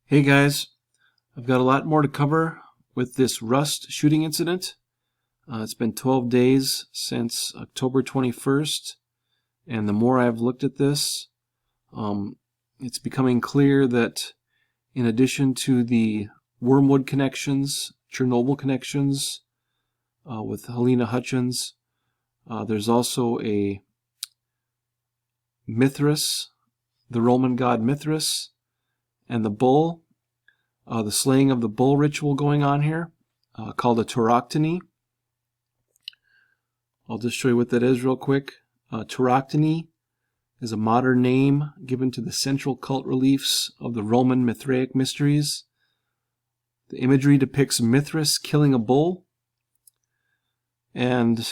Hey guys, I've got a lot more to cover with this rust shooting incident. It's been 12 days since October 21st, and the more I've looked at this, it's becoming clear that in addition to the Wormwood connections, Chernobyl connections with Helena Hutchins, there's also a Mithras, the Roman god Mithras, and the bull, the slaying of the bull ritual going on here, called a tauroctony. I'll just show you what that is real quick. Tauroctony is a modern name given to the central cult reliefs of the Roman Mithraic mysteries. The imagery depicts Mithras killing a bull, and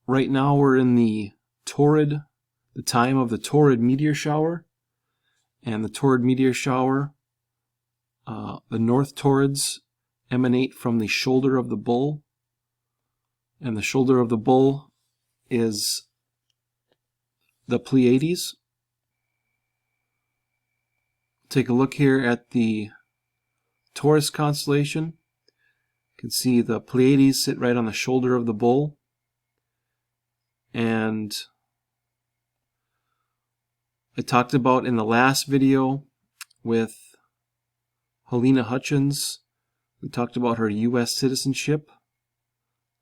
right now we're in the time of the Taurid meteor shower, and the Taurid meteor shower, the North Taurids emanate from the shoulder of the bull, and the shoulder of the bull is the Pleiades. Take a look here at the Taurus constellation. You can see the Pleiades sit right on the shoulder of the bull, and I talked about in the last video with Helena Hutchins, we talked about her U.S. citizenship.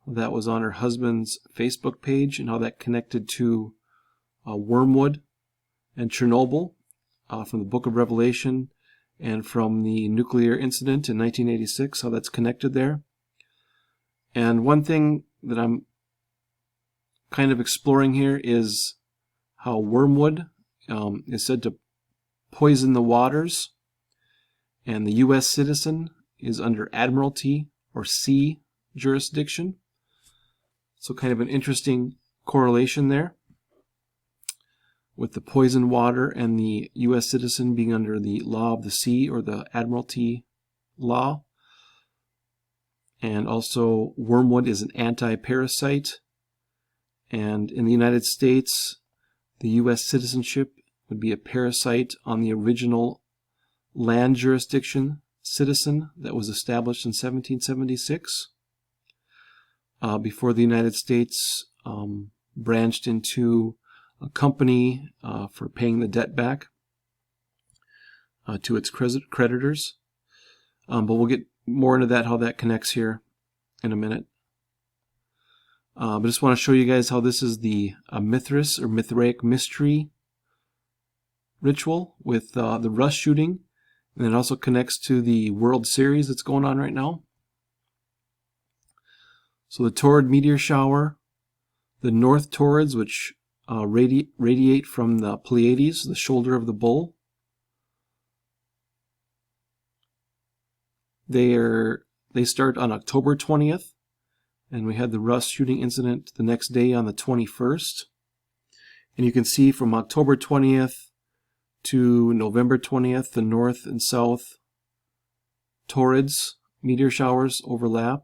That was on her husband's Facebook page, and how that connected to Wormwood and Chernobyl from the Book of Revelation and from the nuclear incident in 1986, how that's connected there. And one thing that I'm kind of exploring here is how wormwood is said to poison the waters, and the U.S. citizen is under Admiralty or Sea jurisdiction. So kind of an interesting correlation there with the poison water and the U.S. citizen being under the law of the sea or the Admiralty law. And also wormwood is an anti-parasite, and in the United States the U.S. citizenship would be a parasite on the original land jurisdiction citizen that was established in 1776 before the United States branched into a company for paying the debt back to its creditors. But we'll get more into that, how that connects here in a minute. But I just want to show you guys how this is the Mithras or Mithraic mystery ritual with the rust shooting, and it also connects to the World Series that's going on right now. So the Taurid meteor shower, the North Taurids, which radiate from the Pleiades, the shoulder of the bull. They start on October 20th, and we had the rust shooting incident the next day on the 21st. And you can see from October 20th to November 20th, the North and South Taurids meteor showers overlap.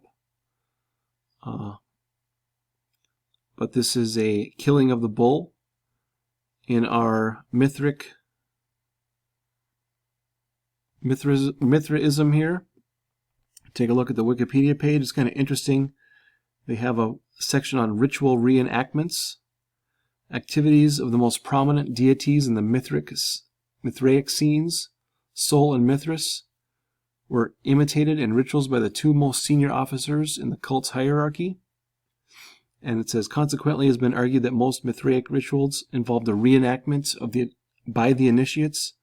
But this is a killing of the bull in our Mithraism here. Take a look at the Wikipedia page. It's kind of interesting. They have a section on ritual reenactments. Activities of the most prominent deities in the Mithraic scenes, Sol and Mithras, were imitated in rituals by the two most senior officers in the cult's hierarchy. And it says, consequently, it has been argued that most Mithraic rituals involved a reenactment by the initiates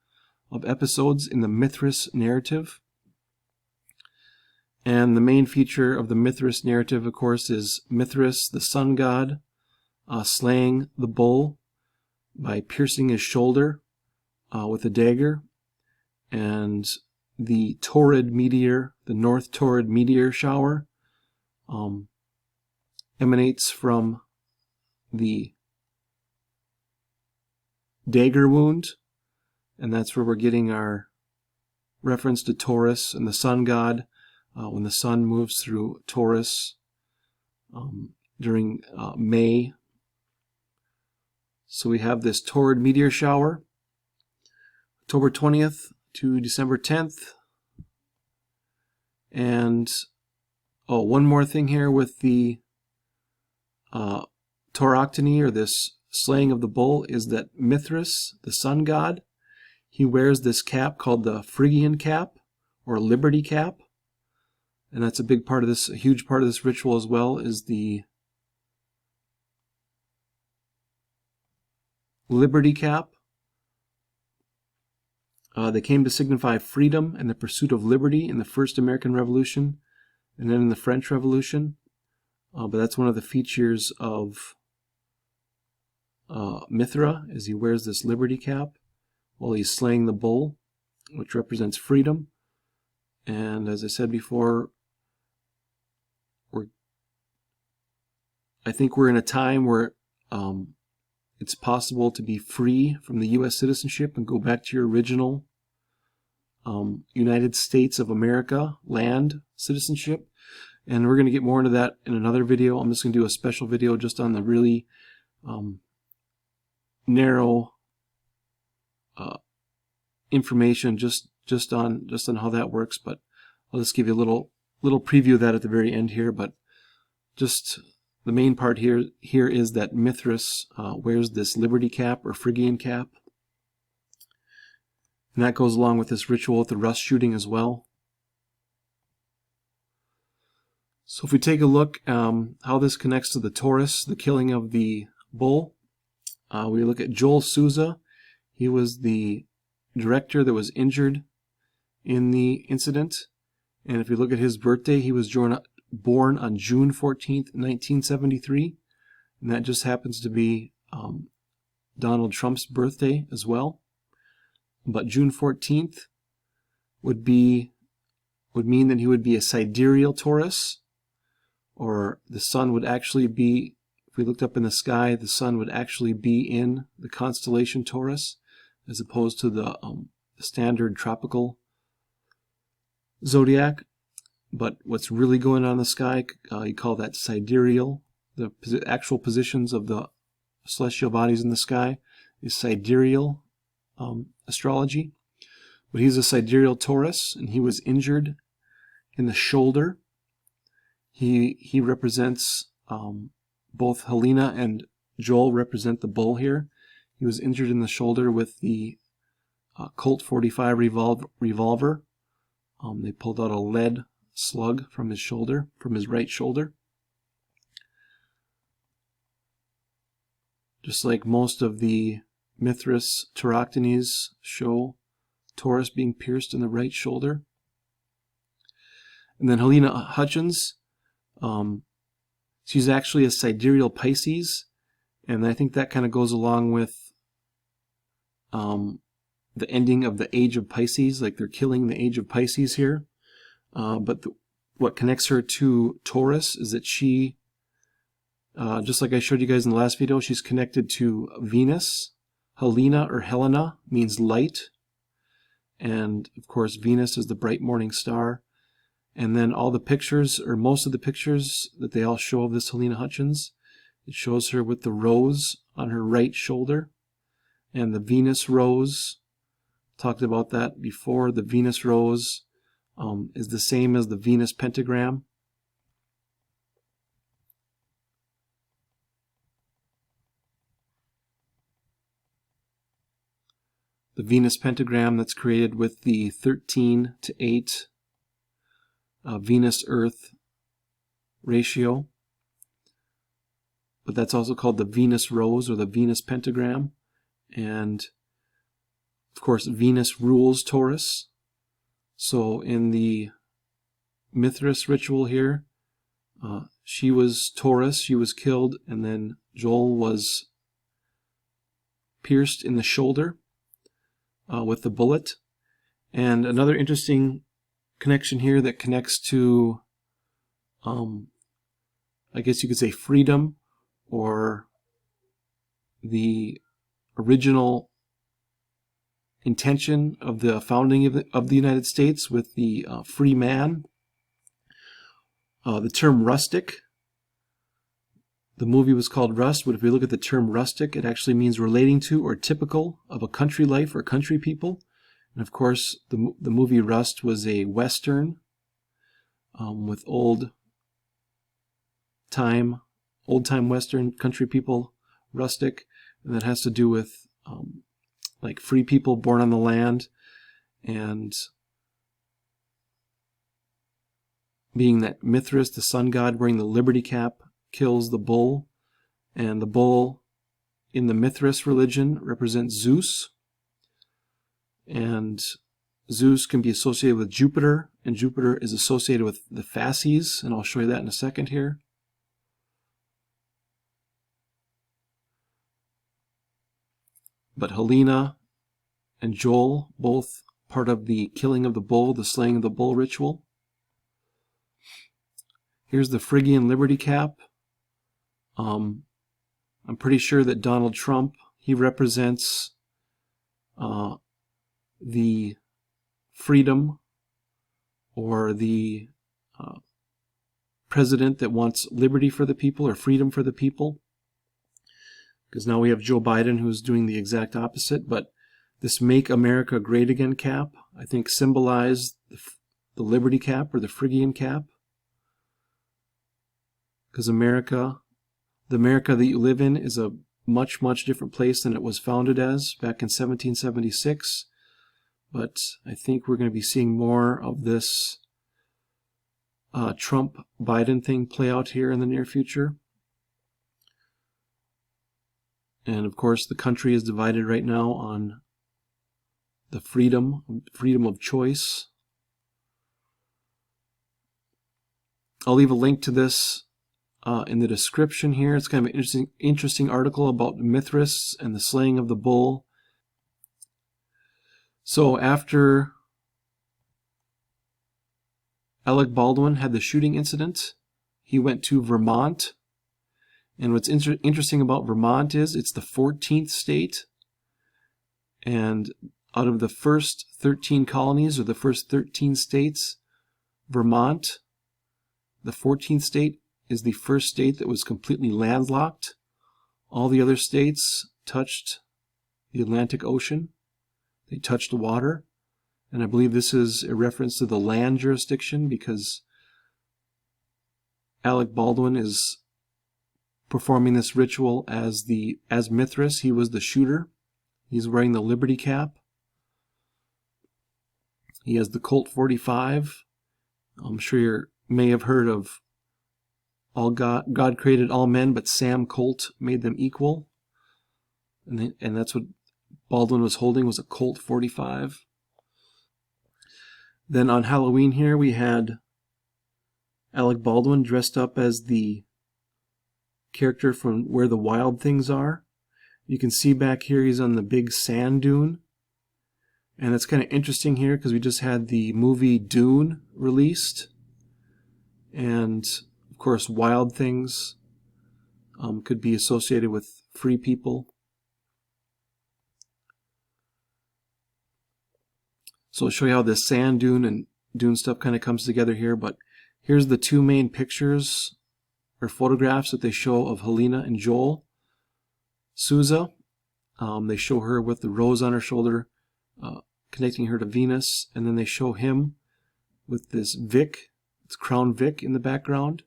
of episodes in the Mithras narrative. And the main feature of the Mithras narrative, of course, is Mithras, the sun god, slaying the bull by piercing his shoulder with a dagger. And the Taurid meteor, the North Taurid meteor shower, emanates from the dagger wound, and that's where we're getting our reference to Taurus and the sun god when the sun moves through Taurus during May. So we have this Taurid meteor shower, October 20th to December 10th. And oh, one more thing here with the tauroctony, or this slaying of the bull, is that Mithras, the sun god, he wears this cap called the Phrygian cap or liberty cap. And that's a big part of this, a huge part of this ritual as well, is the liberty cap. They came to signify freedom and the pursuit of liberty in the first American Revolution and then in the French Revolution. But that's one of the features of Mithra, is he wears this liberty cap while he's slaying the bull, which represents freedom. And as I said before, I think we're in a time where it's possible to be free from the U.S. citizenship and go back to your original United States of America land citizenship. And we're going to get more into that in another video. I'm just going to do a special video just on the really narrow information, just on how that works. But I'll just give you a little preview of that at the very end here. But just the main part here is that Mithras wears this liberty cap or Phrygian cap, and that goes along with this ritual with the rust shooting as well. So if we take a look how this connects to the Taurus, the killing of the bull, we look at Joel Souza. He was the director that was injured in the incident, and if you look at his birthday, he was born on June 14th, 1973, and that just happens to be Donald Trump's birthday as well. But June 14th would mean that he would be a sidereal Taurus, or the sun would actually be, if we looked up in the sky, the sun would actually be in the constellation Taurus, as opposed to the standard tropical zodiac. But what's really going on in the sky, you call that sidereal. The actual positions of the celestial bodies in the sky is sidereal astrology. But he's a sidereal Taurus, and he was injured in the shoulder. He represents both Helena and Joel represent the bull here. He was injured in the shoulder with the Colt 45 revolver. They pulled out a lead slug from his shoulder, from his right shoulder. Just like most of the Mithras tauroctonies show Taurus being pierced in the right shoulder. And then Helena Hutchins, she's actually a sidereal Pisces, and I think that kind of goes along with the ending of the age of Pisces, like they're killing the age of Pisces here. But what connects her to Taurus is that she, just like I showed you guys in the last video, she's connected to Venus. Helena or Helena means light, and of course Venus is the bright morning star. And then all the pictures, or most of the pictures that they all show of this Helena Hutchins, it shows her with the rose on her right shoulder, and the Venus rose, talked about that before. The Venus rose is the same as the Venus pentagram. The Venus pentagram that's created with the 13:8 Venus-Earth ratio. But that's also called the Venus rose or the Venus pentagram. And of course Venus rules Taurus. So in the Mithras ritual here, she was Taurus, she was killed, and then Joel was pierced in the shoulder with the bullet. And another interesting connection here that connects to, I guess you could say, freedom, or the original intention of the founding of the United States with the free man. The term rustic, the movie was called Rust, but if we look at the term rustic, it actually means relating to or typical of a country life or country people. And of course, the movie Rust was a Western, with old time Western country people, rustic, and that has to do with like free people born on the land, and being that Mithras, the sun god, wearing the liberty cap, kills the bull, and the bull in the Mithras religion represents Zeus, and Zeus can be associated with Jupiter, and Jupiter is associated with the Fasces, and I'll show you that in a second here. But Helena and Joel, both part of the killing of the bull, the slaying of the bull ritual. Here's the Phrygian liberty cap. I'm pretty sure that Donald Trump, he represents the freedom, or the president that wants liberty for the people or freedom for the people. Because now we have Joe Biden who's doing the exact opposite. But this Make America Great Again cap, I think, symbolized the liberty cap or the Phrygian cap. Because America, the America that you live in, is a much, much different place than it was founded as back in 1776. But I think we're going to be seeing more of this Trump-Biden thing play out here in the near future. And of course, the country is divided right now on the freedom of choice. I'll leave a link to this in the description here. It's kind of an interesting article about Mithras and the slaying of the bull. So after Alec Baldwin had the shooting incident, he went to Vermont. And what's interesting about Vermont is it's the 14th state. And out of the first 13 colonies, or the first 13 states, Vermont, the 14th state, is the first state that was completely landlocked. All the other states touched the Atlantic Ocean. They touched water. And I believe this is a reference to the land jurisdiction, because Alec Baldwin is performing this ritual as Mithras. He was the shooter. He's wearing the liberty cap. He has the Colt 45. I'm sure you may have heard of God created all men, but Sam Colt made them equal. And that's what Baldwin was holding, was a Colt 45. Then on Halloween here we had Alec Baldwin dressed up as the character from Where the Wild Things Are. You can see back here he's on the big sand dune. And it's kind of interesting here because we just had the movie Dune released. And of course, wild things could be associated with free people. So I'll show you how this sand dune and dune stuff kind of comes together here. But here's the two main pictures or photographs that they show of Helena and Joel Souza. They show her with the rose on her shoulder, connecting her to Venus, and then they show him with this Vic, it's Crown Vic in the background.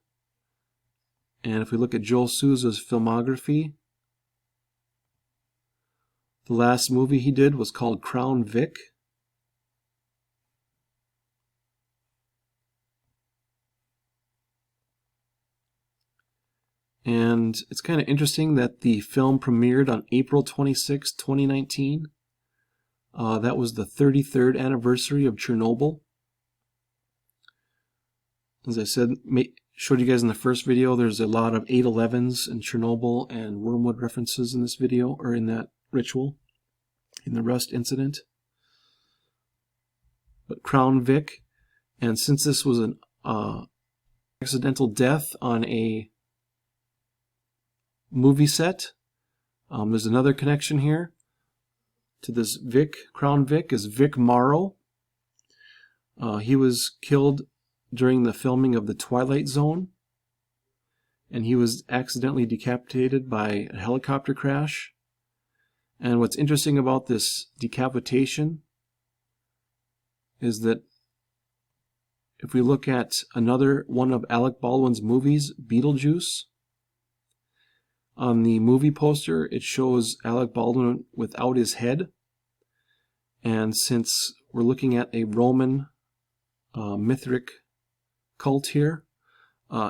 And if we look at Joel Souza's filmography, the last movie he did was called Crown Vic. And it's kind of interesting that the film premiered on April 26, 2019. That was the 33rd anniversary of Chernobyl. As I said, showed you guys in the first video, there's a lot of 8/11s and Chernobyl and Wormwood references in this video, or in that ritual, in the Rust incident. But Crown Vic, and since this was an accidental death on a movie set, there's another connection here to this Vic. Crown Vic is Vic Morrow. He was killed during the filming of The Twilight Zone, and he was accidentally decapitated by a helicopter crash. And what's interesting about this decapitation is that if we look at another one of Alec Baldwin's movies, Beetlejuice, on the movie poster it shows Alec Baldwin without his head. And since we're looking at a Roman Mithric cult here,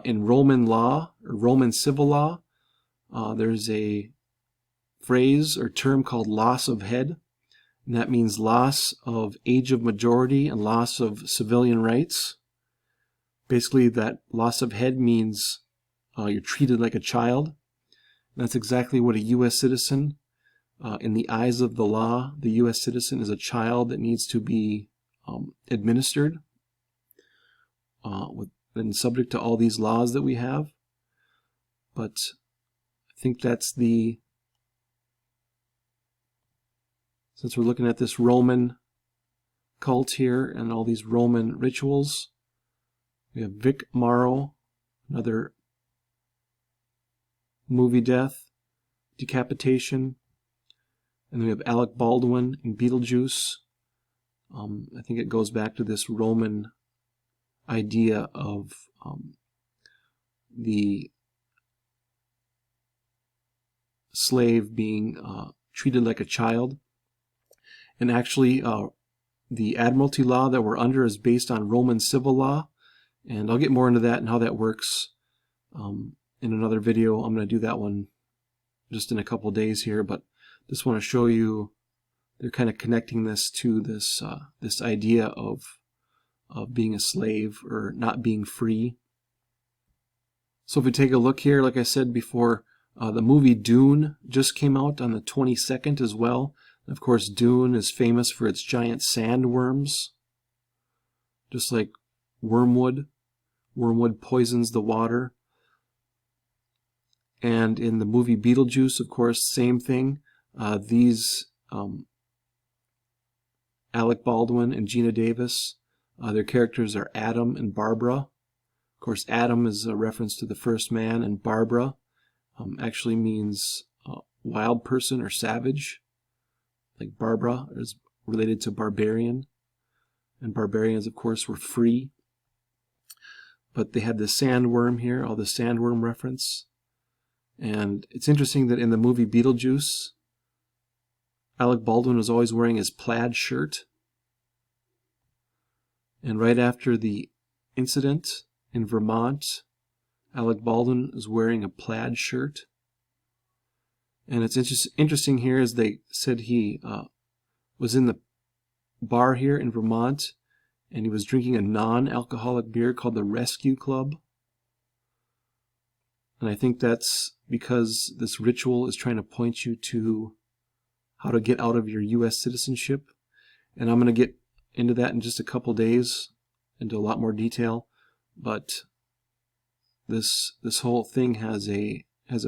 in Roman law, or Roman civil law, there's a phrase or term called loss of head, and that means loss of age of majority and loss of civilian rights. Basically, that loss of head means you're treated like a child. And that's exactly what a U.S. citizen, in the eyes of the law, the U.S. citizen is a child that needs to be administered and subject to all these laws that we have. But I think that's since we're looking at this Roman cult here and all these Roman rituals, we have Vic Morrow, another movie death, decapitation, and then we have Alec Baldwin in Beetlejuice. I think it goes back to this Roman idea of the slave being treated like a child. And actually, the Admiralty law that we're under is based on Roman civil law, and I'll get more into that and how that works in another video. I'm going to do that one just in a couple of days here, but just want to show you they're kind of connecting this to this this idea of being a slave or not being free. So if we take a look here, like I said before, the movie Dune just came out on the 22nd as well. Of course, Dune is famous for its giant sandworms, just like wormwood. Wormwood poisons the water. And in the movie Beetlejuice, of course, same thing. These Alec Baldwin and Gina Davis, their characters are Adam and Barbara. Of course, Adam is a reference to the first man, and Barbara actually means wild person or savage. Like Barbara is related to barbarian, and barbarians, of course, were free. But they had the sandworm here, all the sandworm reference. And it's interesting that in the movie Beetlejuice, Alec Baldwin was always wearing his plaid shirt. And right after the incident in Vermont, Alec Baldwin is wearing a plaid shirt. And it's interesting here is they said he was in the bar here in Vermont, and he was drinking a non-alcoholic beer called the Rescue Club. And I think that's because this ritual is trying to point you to how to get out of your U.S. citizenship. And I'm going to get into that in just a couple days, into a lot more detail. But this whole thing has a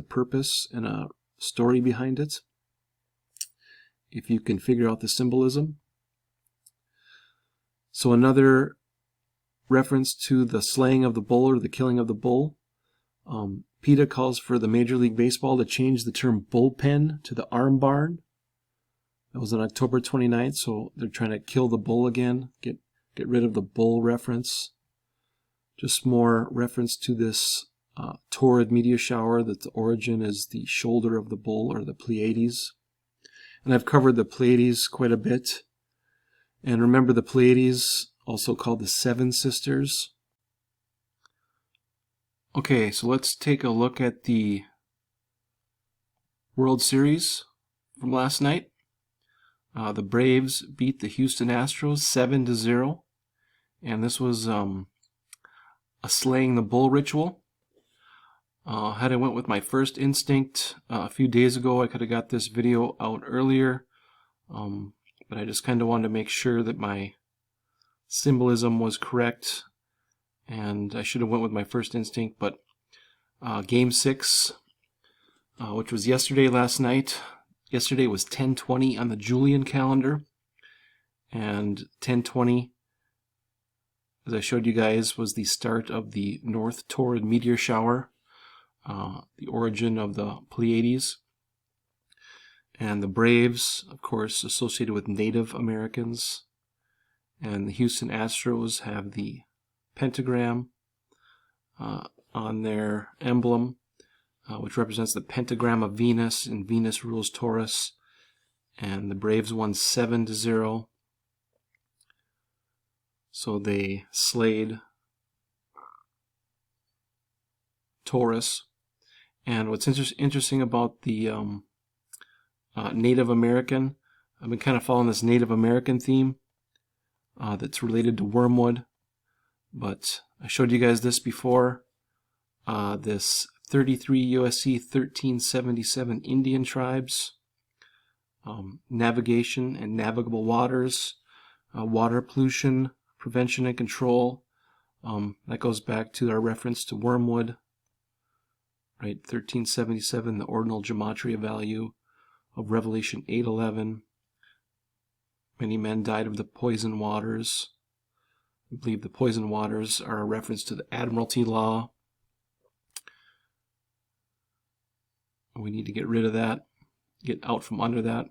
purpose and a story behind it, if you can figure out the symbolism. So another reference to the slaying of the bull or the killing of the bull. PETA calls for the Major League Baseball to change the term bullpen to the arm barn. That was on October 29th, so they're trying to kill the bull again, get rid of the bull reference. Just more reference to this Taurid meteor shower, that the origin is the shoulder of the bull, or the Pleiades. And I've covered the Pleiades quite a bit. And remember, the Pleiades, also called the Seven Sisters. Okay, so let's take a look at the World Series from last night. The Braves beat the Houston Astros 7-0. And this was a slaying the bull ritual. Had I went with my first instinct a few days ago, I could have got this video out earlier, but I just kind of wanted to make sure that my symbolism was correct, and I should have went with my first instinct. But Game 6, which was last night. Yesterday was 10/20 on the Julian calendar, and 10/20, as I showed you guys, was the start of the North Taurid meteor shower. The origin of the Pleiades. And the Braves, of course, associated with Native Americans. And the Houston Astros have the pentagram on their emblem, which represents the pentagram of Venus, and Venus rules Taurus. And the Braves won 7-0. So they slayed Taurus. And what's interesting about the Native American, I've been kind of following this Native American theme that's related to wormwood. But I showed you guys this before. This 33 USC 1377 Indian tribes, navigation and navigable waters, water pollution, prevention and control. That goes back to our reference to wormwood, right? 1377, the ordinal gematria value of Revelation 8:11. Many men died of the poison waters. I believe the poison waters are a reference to the Admiralty Law. We need to get rid of that, get out from under that.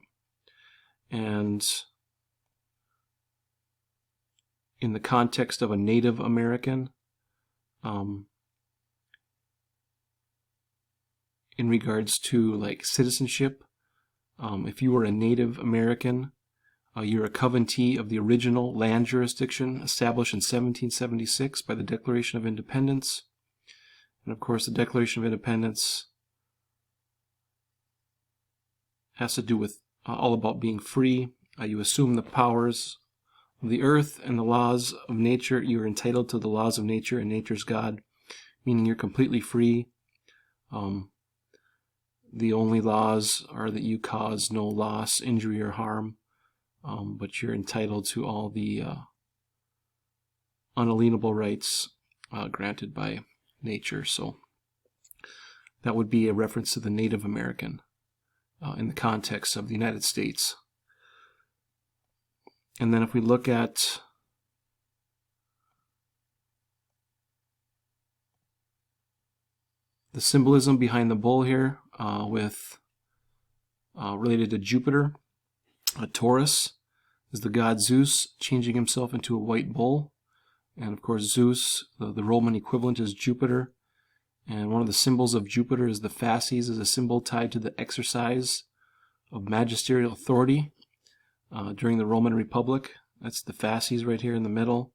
And in the context of a Native American, in regards to like citizenship, if you were a Native American, you're a covenantee of the original land jurisdiction established in 1776 by the Declaration of Independence. And of course, the Declaration of Independence has to do with all about being free. You assume the powers of the earth and the laws of nature. You're entitled to the laws of nature and nature's God, meaning you're completely free. The only laws are that you cause no loss, injury, or harm, but you're entitled to all the unalienable rights granted by nature. So that would be a reference to the Native American in the context of the United States. And then if we look at the symbolism behind the bull here, with related to Jupiter, Taurus is the god Zeus changing himself into a white bull. And of course Zeus, the Roman equivalent, is Jupiter. And one of the symbols of Jupiter is the fasces, is a symbol tied to the exercise of magisterial authority during the Roman Republic. That's the fasces right here in the middle.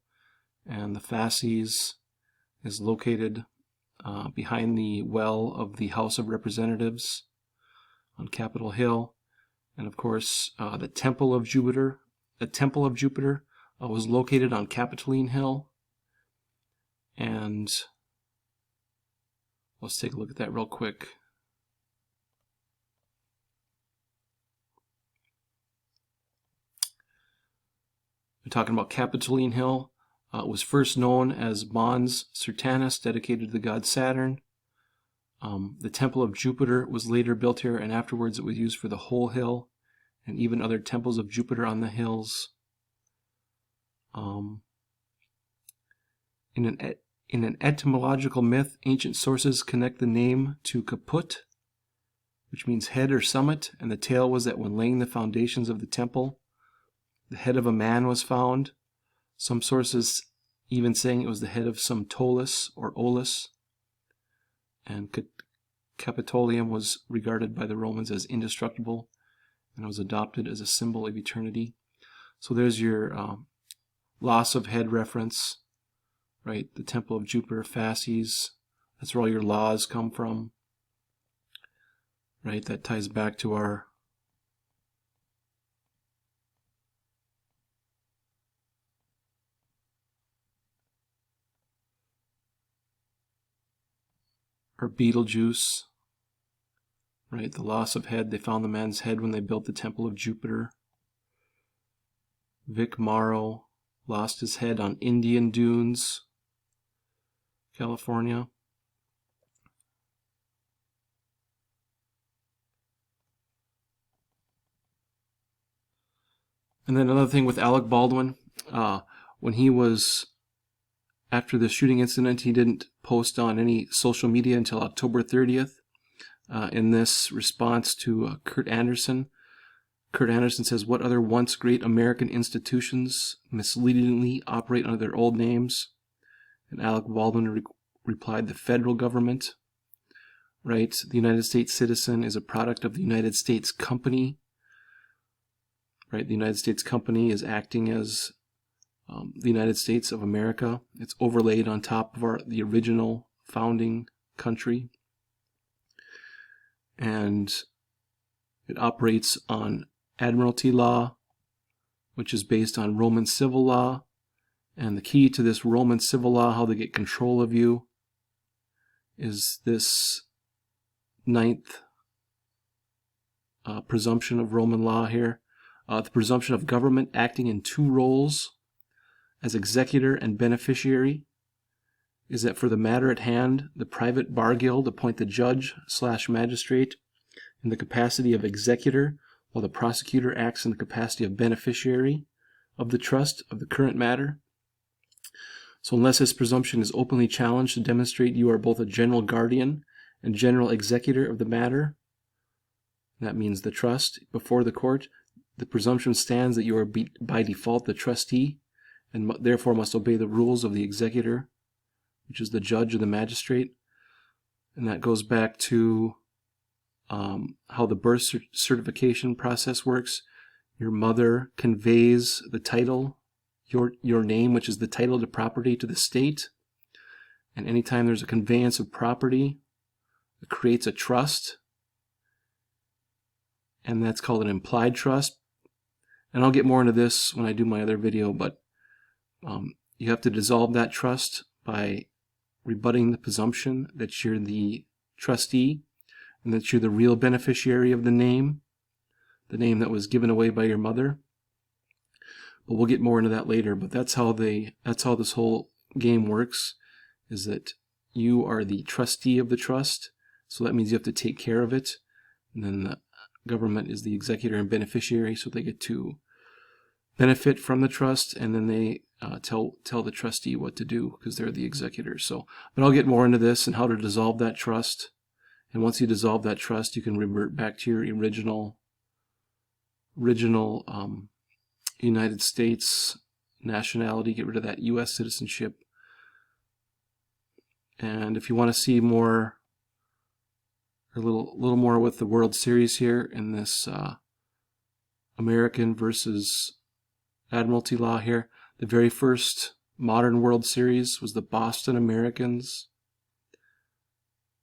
And the fasces is located behind the well of the House of Representatives on Capitol Hill. And of course, the Temple of Jupiter. The Temple of Jupiter was located on Capitoline Hill. And let's take a look at that real quick. We're talking about Capitoline Hill. It was first known as Mons Sertanus, dedicated to the god Saturn. The Temple of Jupiter was later built here, and afterwards it was used for the whole hill, and even other temples of Jupiter on the hills. In an etymological myth, ancient sources connect the name to Kaput, which means head or summit, and the tale was that when laying the foundations of the temple, the head of a man was found. Some sources even saying it was the head of some Taurus or Olus. And Capitolium was regarded by the Romans as indestructible and was adopted as a symbol of eternity. So there's your loss of head reference, right? The Temple of Jupiter, fasces. That's where all your laws come from, right? That ties back to our Beetlejuice, right? The loss of head. They found the man's head when they built the Temple of Jupiter. Vic Morrow lost his head on Indian Dunes, California. And then another thing with Alec Baldwin, when he was, after the shooting incident, he didn't post on any social media until October 30th. In this response to Kurt Anderson, Kurt Anderson says, "What other once great American institutions misleadingly operate under their old names? And Alec Baldwin replied, the federal government. Right? The United States citizen is a product of the United States company. Right? The United States company is acting as the United States of America. It's overlaid on top of the original founding country. And it operates on admiralty law, which is based on Roman civil law. And the key to this Roman civil law, how they get control of you, is this ninth presumption of Roman law here. The presumption of government acting in two roles, as executor and beneficiary, is that for the matter at hand, the private bar guild appoint the judge/magistrate in the capacity of executor, while the prosecutor acts in the capacity of beneficiary of the trust of the current matter. So unless this presumption is openly challenged to demonstrate you are both a general guardian and general executor of the matter, that means the trust, before the court, the presumption stands that you are by default the trustee, and therefore must obey the rules of the executor, which is the judge or the magistrate. And that goes back to how the birth certification process works. Your mother conveys the title, your name, which is the title to property, to the state. And anytime there's a conveyance of property, it creates a trust. And that's called an implied trust. And I'll get more into this when I do my other video, but you have to dissolve that trust by rebutting the presumption that you're the trustee and that you're the real beneficiary of the name that was given away by your mother. But we'll get more into that later. But that's how this whole game works, is that you are the trustee of the trust. So that means you have to take care of it. And then the government is the executor and beneficiary, so they get to benefit from the trust, and then they tell the trustee what to do because they're the executor. So, but I'll get more into this and how to dissolve that trust. And once you dissolve that trust, you can revert back to your original United States nationality. Get rid of that U.S. citizenship. And if you want to see more, a little more with the World Series here in this American versus Admiralty law here. The very first modern World Series was the Boston Americans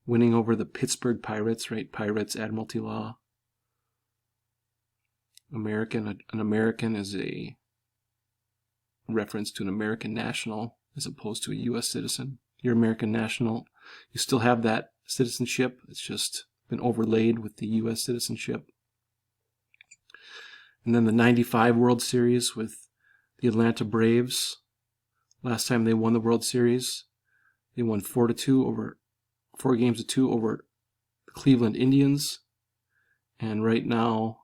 winning over the Pittsburgh Pirates, right? Pirates, Admiralty law. An American is a reference to an American national as opposed to a U.S. citizen. You're American national. You still have that citizenship. It's just been overlaid with the U.S. citizenship. And then the 95 World Series with the Atlanta Braves. Last time they won the World Series, they won 4 games to 2 over the Cleveland Indians. And right now,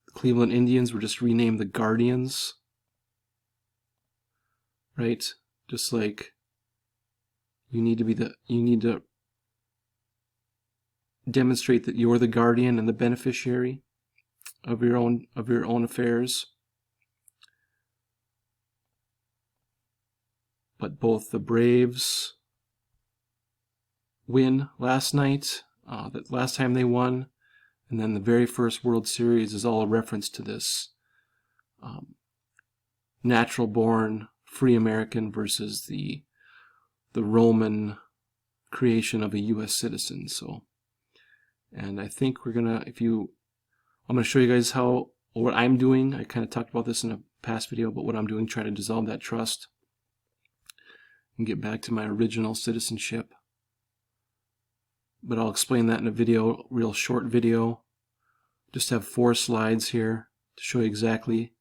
the Cleveland Indians were just renamed the Guardians. Right? Just like you need to demonstrate that you're the guardian and the beneficiary of your own affairs. But both the Braves win last night, that last time they won, and then the very first World Series is all a reference to this natural-born free American versus the Roman creation of a U.S. citizen. So, and I think I'm gonna show you guys what I'm doing. I kind of talked about this in a past video, but what I'm doing, trying to dissolve that trust and get back to my original citizenship. But I'll explain that in a video, real short video. Just have 4 slides here to show you exactly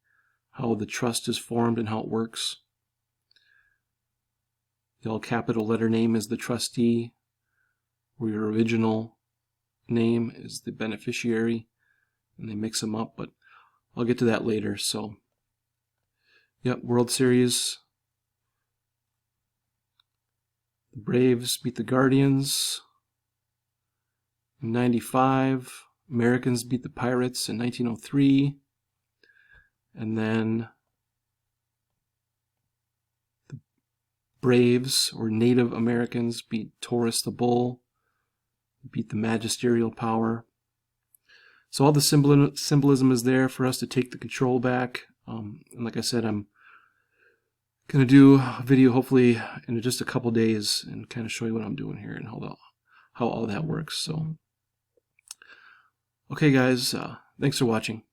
how the trust is formed and how it works. The all capital letter name is the trustee, where your original name is the beneficiary, and they mix them up, but I'll get to that later. So, yep, World Series. The Braves beat the Guardians in 95. Americans beat the Pirates in 1903. And then the Braves or Native Americans beat Taurus the bull, beat the magisterial power. So all the symbolism is there for us to take the control back. And like I said, I'm going to do a video hopefully in just a couple days and kind of show you what I'm doing here and how all that works. So, okay guys, thanks for watching.